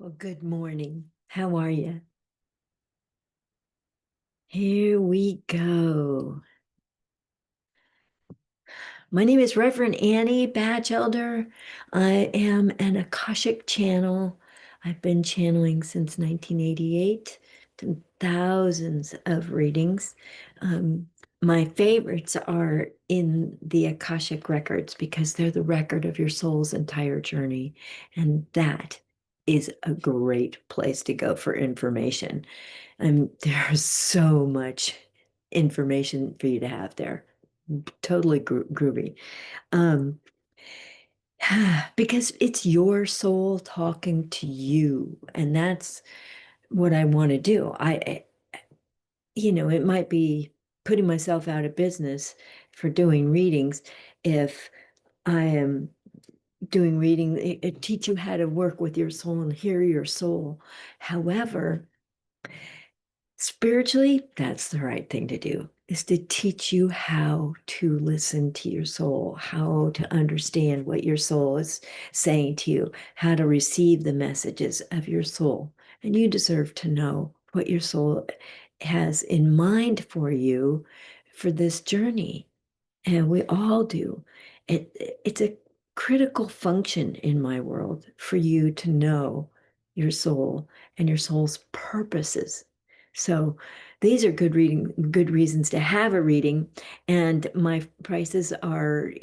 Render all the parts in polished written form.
Well, good morning. How are you? Here we go. My name is Reverend Annie Batchelder. I am an Akashic channel. I've been channeling since 1988, done thousands of readings. Um, my favorites are in the Akashic records because they're the record of your soul's entire journey. And that is a great place to go for information. There's so much information for you to have there. Totally groovy. Um, because it's your soul talking to you, and that's what I want to do. It might be putting myself out of business for doing readings if I am doing reading, it teach you how to work with your soul and hear your soul. However, spiritually, that's the right thing to do, is to teach you how to listen to your soul, how to understand what your soul is saying to you, how to receive the messages of your soul. And you deserve to know what your soul has in mind for you for this journey. And we all do. It's a critical function in my world for you to know your soul and your soul's purposes. So these are good reasons to have a reading. And my prices are,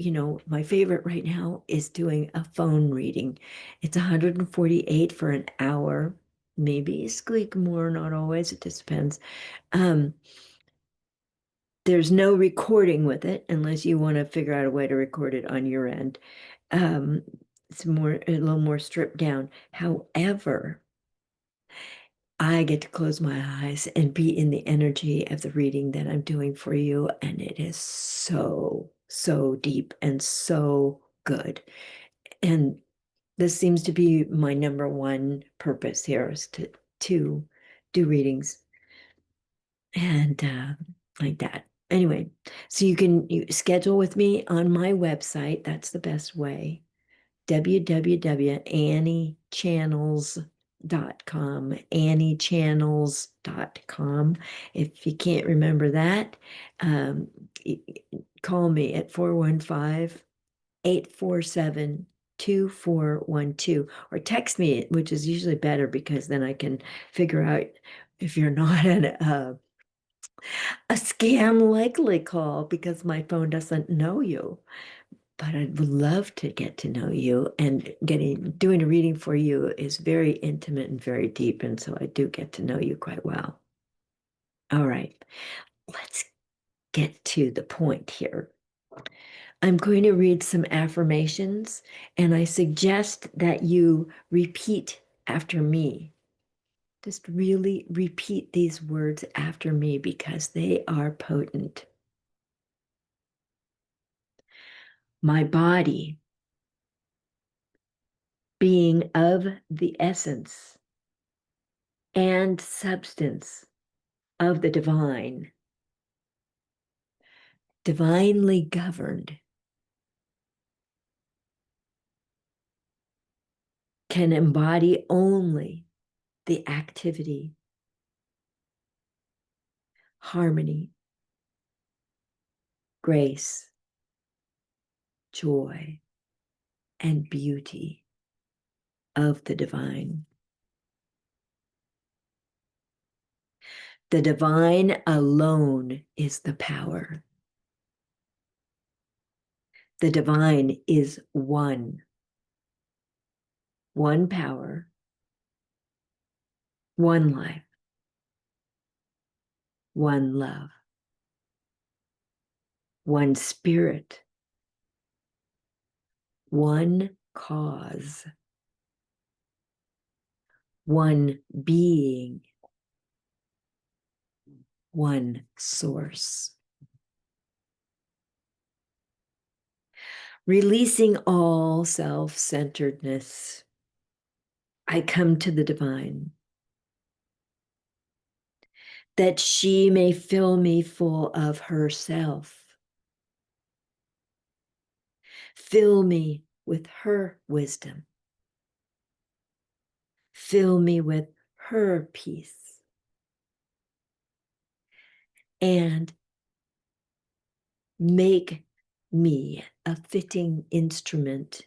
my favorite right now is doing a phone reading. It's 148 for an hour, maybe a squeak more, not always, it just depends. Um, there's no recording with it unless you want to figure out a way to record it on your end. Um, it's a little more stripped down. However, I get to close my eyes and be in the energy of the reading that I'm doing for you. And it is so, so deep and so good. And this seems to be my number one purpose here, is to do readings and like that. Anyway, so you schedule with me on my website. That's the best way. www.anniechannels.com, anniechannels.com. If you can't remember that, um, call me at 415-847-2412, or text me, which is usually better because then I can figure out if you're not a scam likely call, because my phone doesn't know you. But I would love to get to know you, and doing a reading for you is very intimate and very deep. And so I do get to know you quite well. All right, let's get to the point here. I'm going to read some affirmations, and I suggest that you repeat after me. Just really repeat these words after me because they are potent. My body, being of the essence and substance of the divine, divinely governed, can embody only the activity, harmony, grace, joy, and beauty of the divine. The divine alone is the power. The divine is one power, one life, one love, one spirit, one cause, one being, one source. Releasing all self-centeredness, I come to the divine, that she may fill me full of herself. Fill me with her wisdom. fill me with her peace, and make me a fitting instrument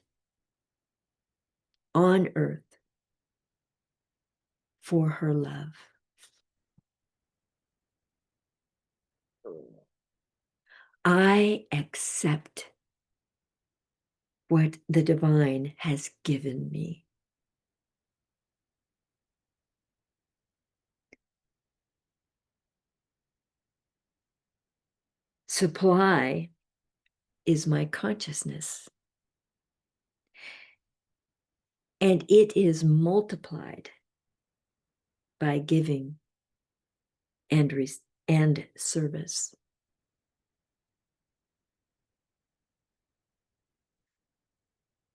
on earth for her love. I accept what the divine has given me. Supply is my consciousness, and it is multiplied by giving and service.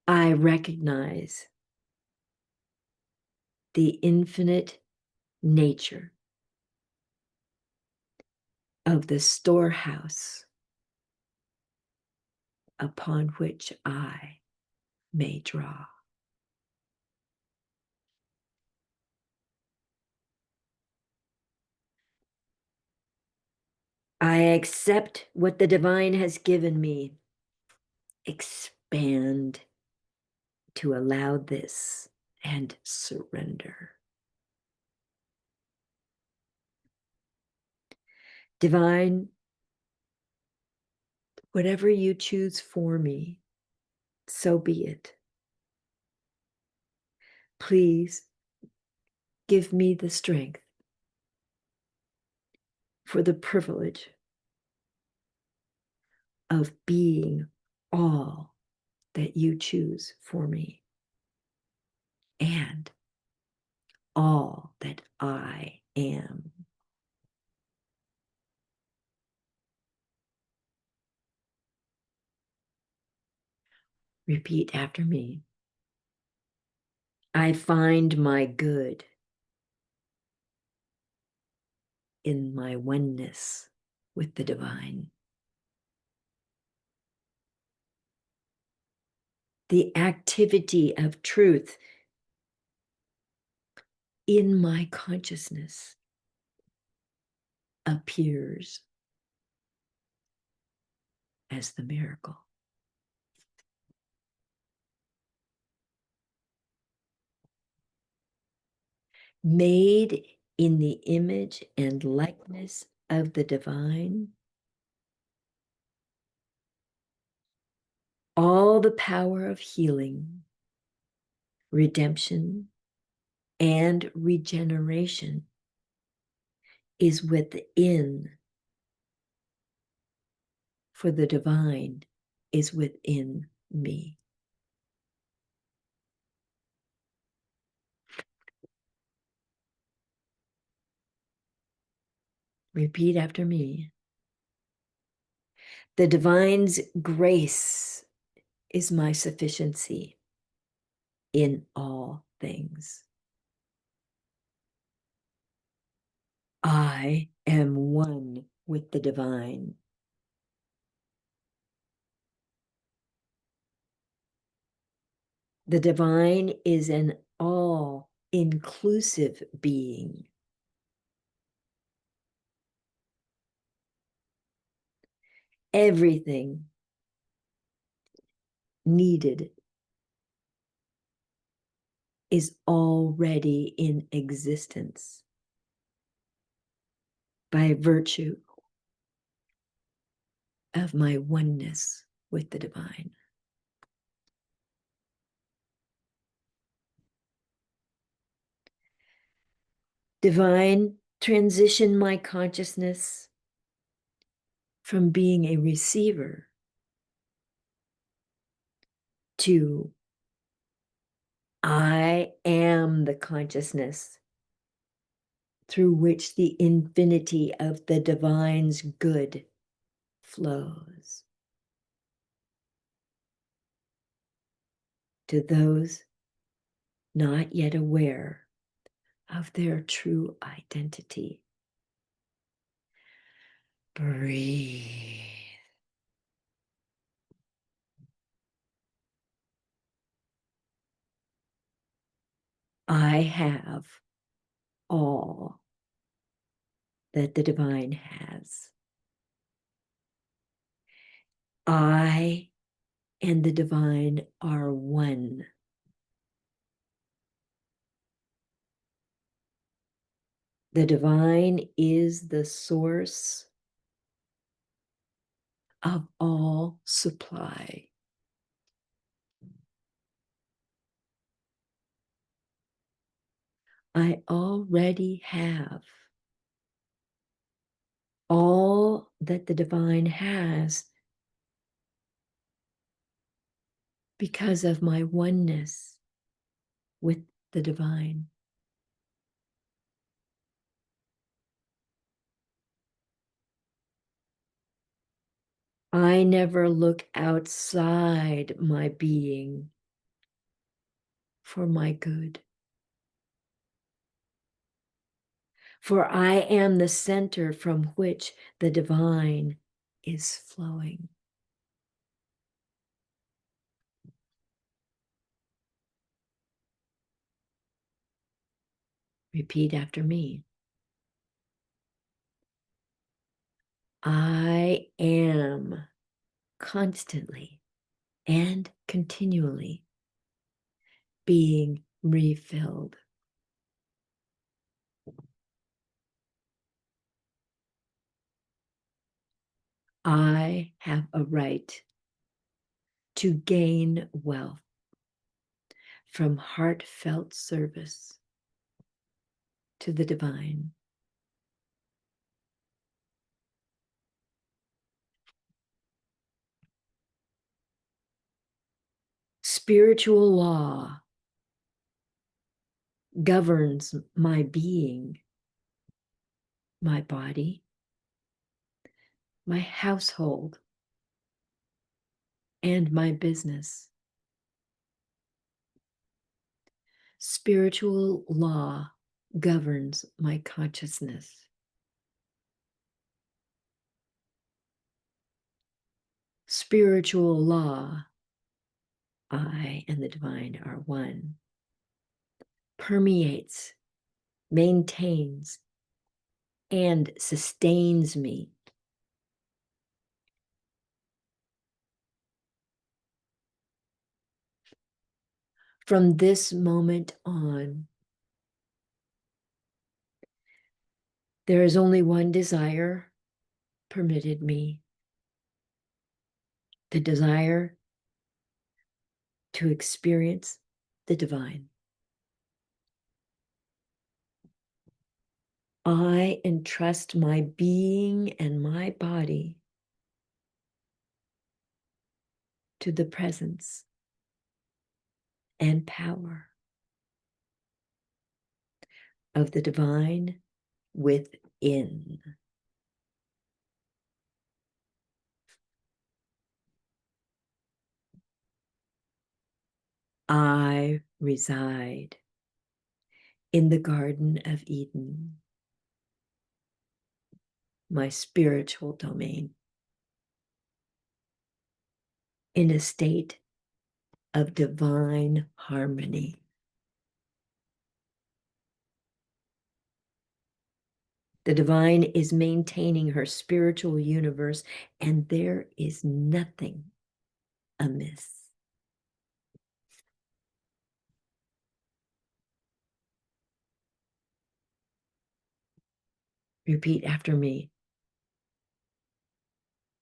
I recognize the infinite nature of the storehouse upon which I may draw. I accept what the divine has given me. Expand to allow this and surrender. Divine, whatever you choose for me, so be it. Please give me the strength for the privilege of being all that you choose for me and all that I am. Repeat after me. I find my good in my oneness with the divine. The activity of truth in my consciousness appears as the miracle. Made in the image and likeness of the divine, all the power of healing, redemption, and regeneration is within, for the divine is within me. Repeat after me. The divine's grace is my sufficiency in all things. I am one with the divine. The divine is an all-inclusive being. Everything needed is already in existence by virtue of my oneness with the divine. Divine, transition my consciousness from being a receiver to I am the consciousness through which the infinity of the divine's good flows. To those not yet aware of their true identity, breathe. I have all that the divine has. I and the divine are one. The divine is the source of all supply. I already have all that the divine has because of my oneness with the divine. I never look outside my being for my good. For I am the center from which the divine is flowing. Repeat after me. I am constantly and continually being refilled. I have a right to gain wealth from heartfelt service to the divine. Spiritual law governs my being, my body, my household, and my business. Spiritual law governs my consciousness. Spiritual law, I and the divine are one, permeates, maintains, and sustains me. From this moment on, there is only one desire permitted me, the desire to experience the divine. I entrust my being and my body to the presence and power of the divine within. I reside in the Garden of Eden, my spiritual domain, in a state of divine harmony. The divine is maintaining her spiritual universe, and there is nothing amiss. Repeat after me.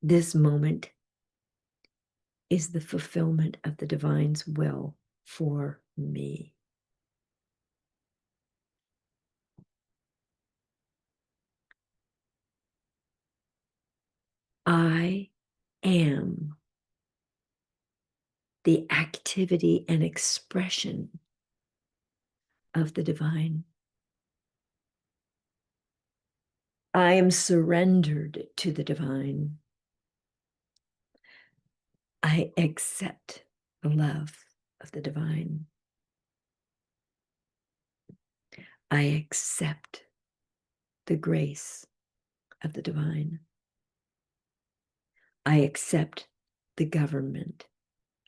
This moment is the fulfillment of the divine's will for me. I am the activity and expression of the divine. I am surrendered to the divine. I accept the love of the divine. I accept the grace of the divine. I accept the government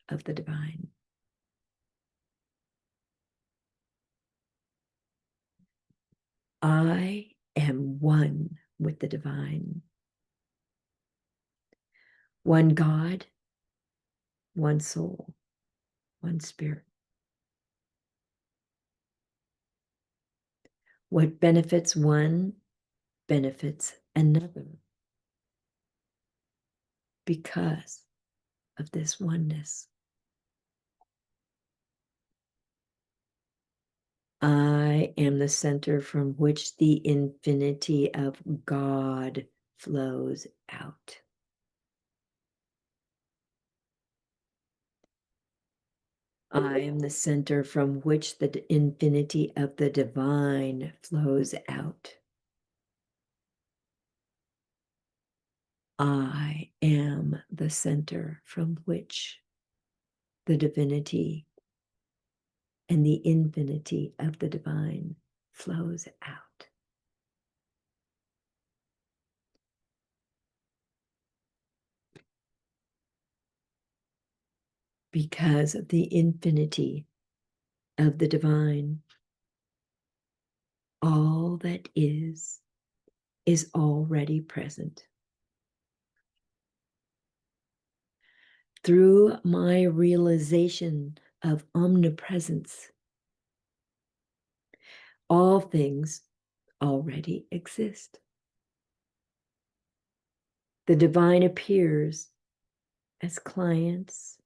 of the divine. I am one with the divine. One God, one soul, one spirit. What benefits one benefits another because of this oneness. I am the center from which the infinity of God flows out. I am the center from which the infinity of the divine flows out. I am the center from which the divinity and the infinity of the divine flows out. Because of the infinity of the divine, all that is already present. Through my realization of omnipresence, all things already exist. The divine appears as clients,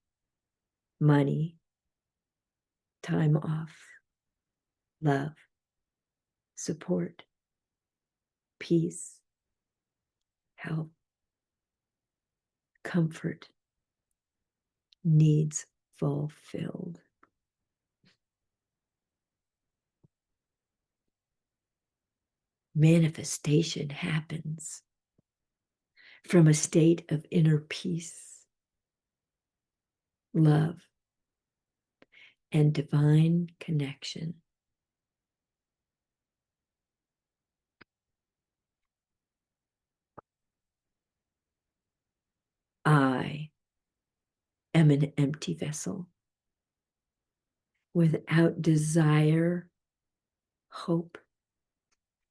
money, time off, love, support, peace, health, comfort, needs fulfilled. Manifestation happens from a state of inner peace, love, and divine connection. I am an empty vessel without desire, hope,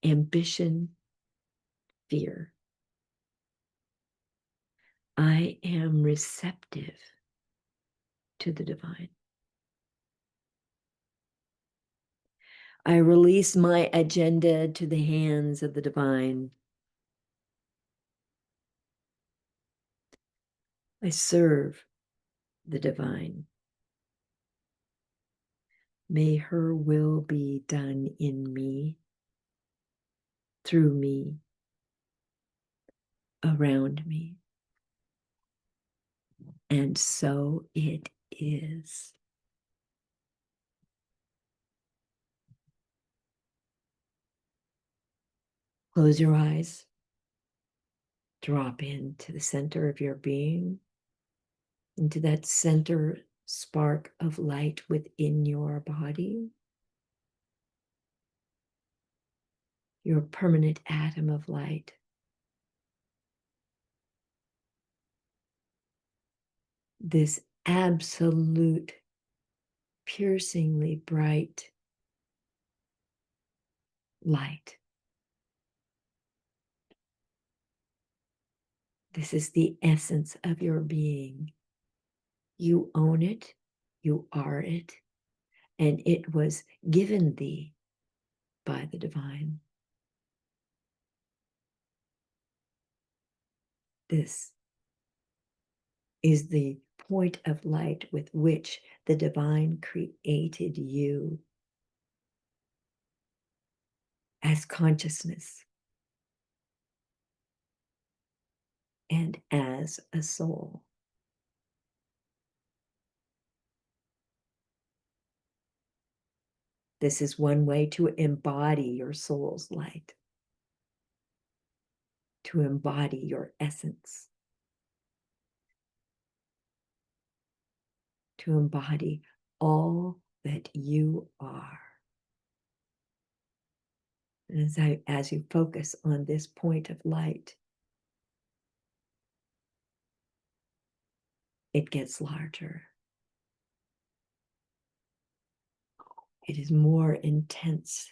ambition, fear. I am receptive to the divine. I release my agenda to the hands of the divine. I serve the divine. May her will be done in me, through me, around me. And so it is. Close your eyes. Drop into the center of your being, into that center spark of light within your body, your permanent atom of light. This absolute, piercingly bright light. This is the essence of your being. You own it, you are it, and it was given thee by the divine. This is the point of light with which the divine created you as consciousness and as a soul. This is one way to embody your soul's light, to embody your essence, to embody all that you are. And as you focus on this point of light, it gets larger. It is more intense.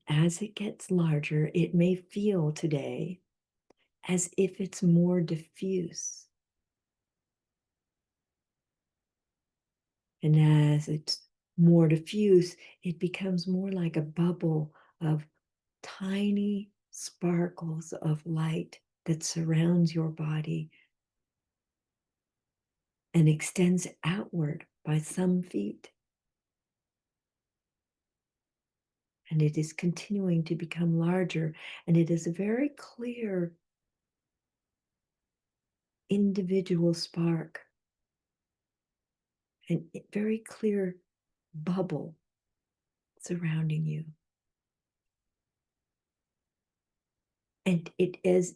as it gets larger, it may feel today as if it's more diffuse. And as it's more diffuse, it becomes more like a bubble of tiny sparkles of light that surrounds your body and extends outward by some feet. And it is continuing to become larger, and it is a very clear individual spark, and a very clear bubble surrounding you. And it is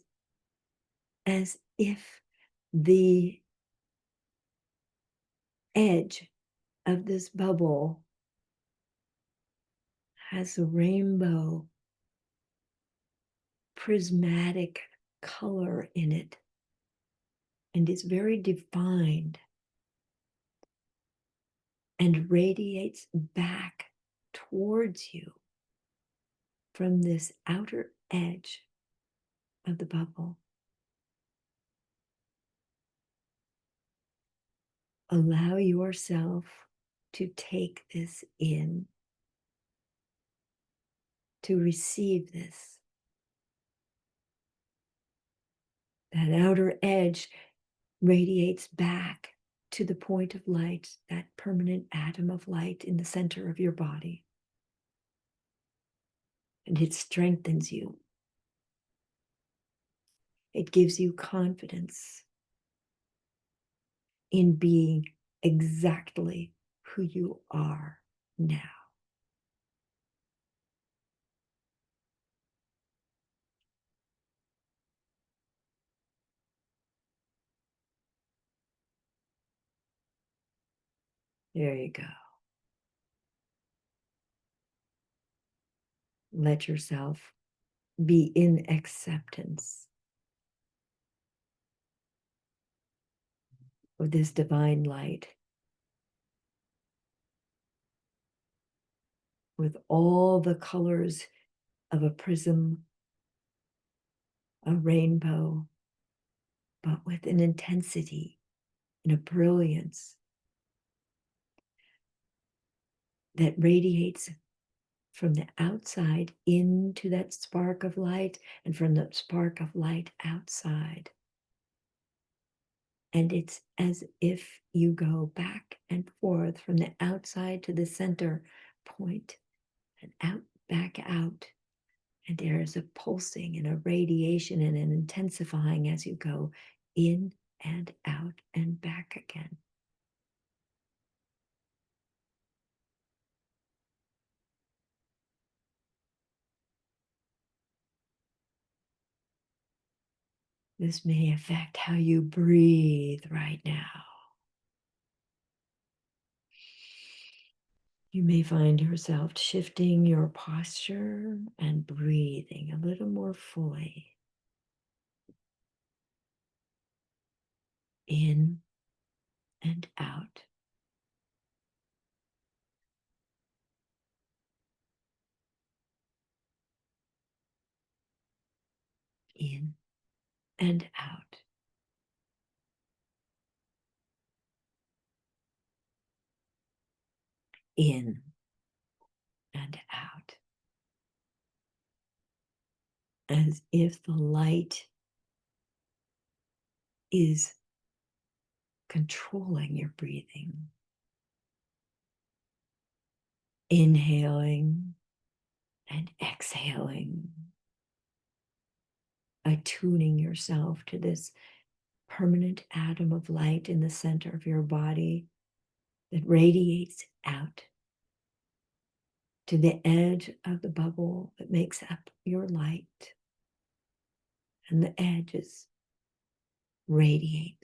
as if the edge of this bubble has a rainbow prismatic color in it, and is very defined and radiates back towards you from this outer edge of the bubble. Allow yourself to take this in, to receive this. That outer edge radiates back to the point of light, that permanent atom of light in the center of your body. And it strengthens you. It gives you confidence in being exactly who you are now. There you go. Let yourself be in acceptance of this divine light with all the colors of a prism, a rainbow, but with an intensity and a brilliance that radiates from the outside into that spark of light, and from the spark of light outside. And it's as if you go back and forth from the outside to the center point and out, back out. And there is a pulsing and a radiation and an intensifying as you go in and out and back again. This may affect how you breathe right now. You may find yourself shifting your posture and breathing a little more fully. In and out. In and out. In and out. As if the light is controlling your breathing. Inhaling and exhaling. Attuning yourself to this permanent atom of light in the center of your body that radiates out to the edge of the bubble that makes up your light. And the edges radiate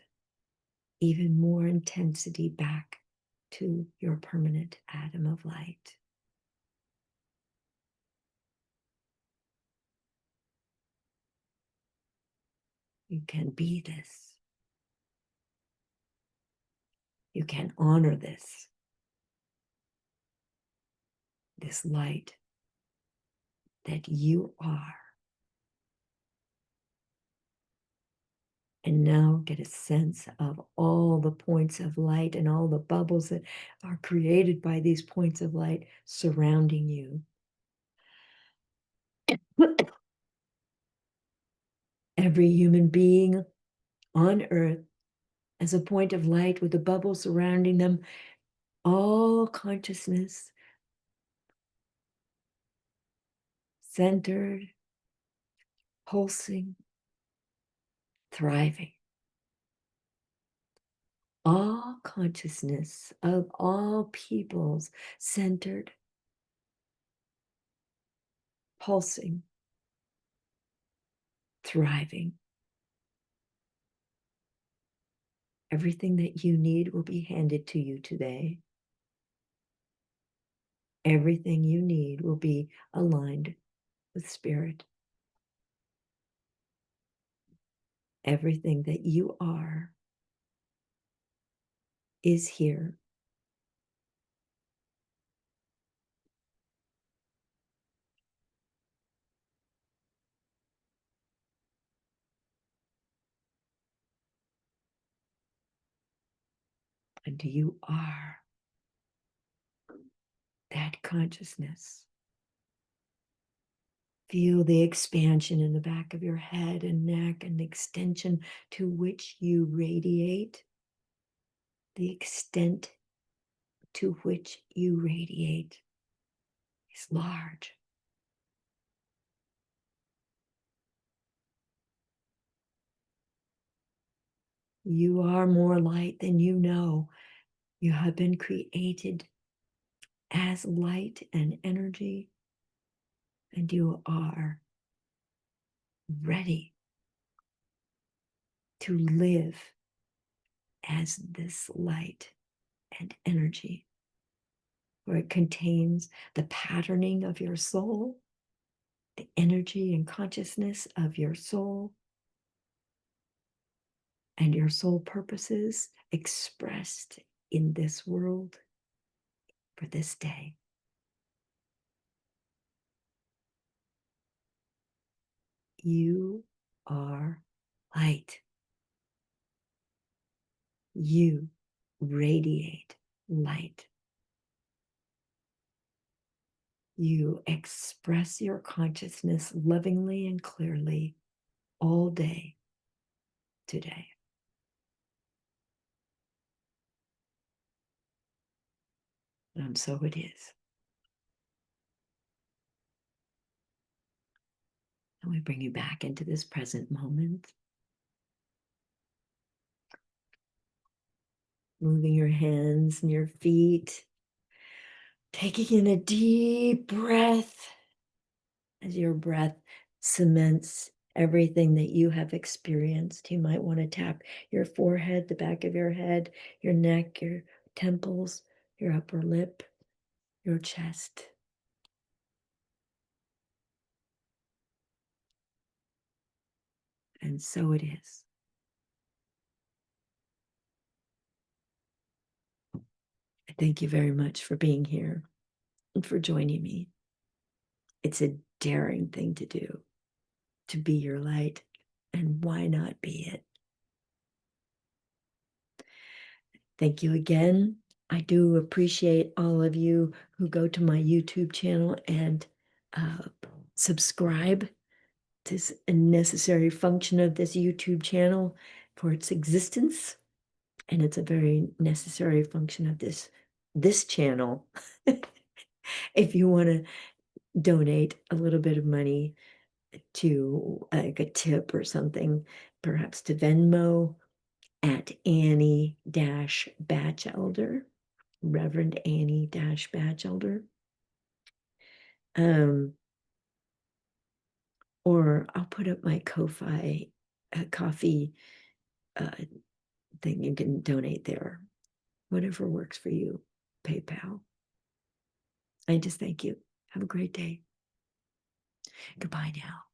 even more intensity back to your permanent atom of light. You can be this. You can honor this light that you are. And now get a sense of all the points of light and all the bubbles that are created by these points of light surrounding you. Every human being on earth as a point of light with a bubble surrounding them, all consciousness centered, pulsing, thriving. All consciousness of all peoples centered, pulsing, thriving. Everything that you need will be handed to you today. Everything you need will be aligned with spirit. Everything that you are is here. And you are that consciousness. Feel the expansion in the back of your head and neck and the extension to which you radiate, the extent to which you radiate is large. You are more light than you know. You have been created as light and energy, and you are ready to live as this light and energy, where it contains the patterning of your soul, the energy and consciousness of your soul, and your soul purposes expressed in this world for this day. You are light. You radiate light. You express your consciousness lovingly and clearly all day today. And so it is. And we bring you back into this present moment. Moving your hands and your feet. Taking in a deep breath as your breath cements everything that you have experienced. You might want to tap your forehead, the back of your head, your neck, your temples, your upper lip, your chest. And so it is. I thank you very much for being here and for joining me. It's a daring thing to do, to be your light, and why not be it? Thank you again. I do appreciate all of you who go to my YouTube channel and subscribe. This a necessary function of this YouTube channel for its existence, and it's a very necessary function of this channel. If you want to donate a little bit of money to like a tip or something, perhaps to Venmo at Annie-Batchelder, Reverend Annie-Batchelder. Or I'll put up my Ko-Fi coffee thing. You can donate there. Whatever works for you. PayPal. I just thank you. Have a great day. Goodbye now.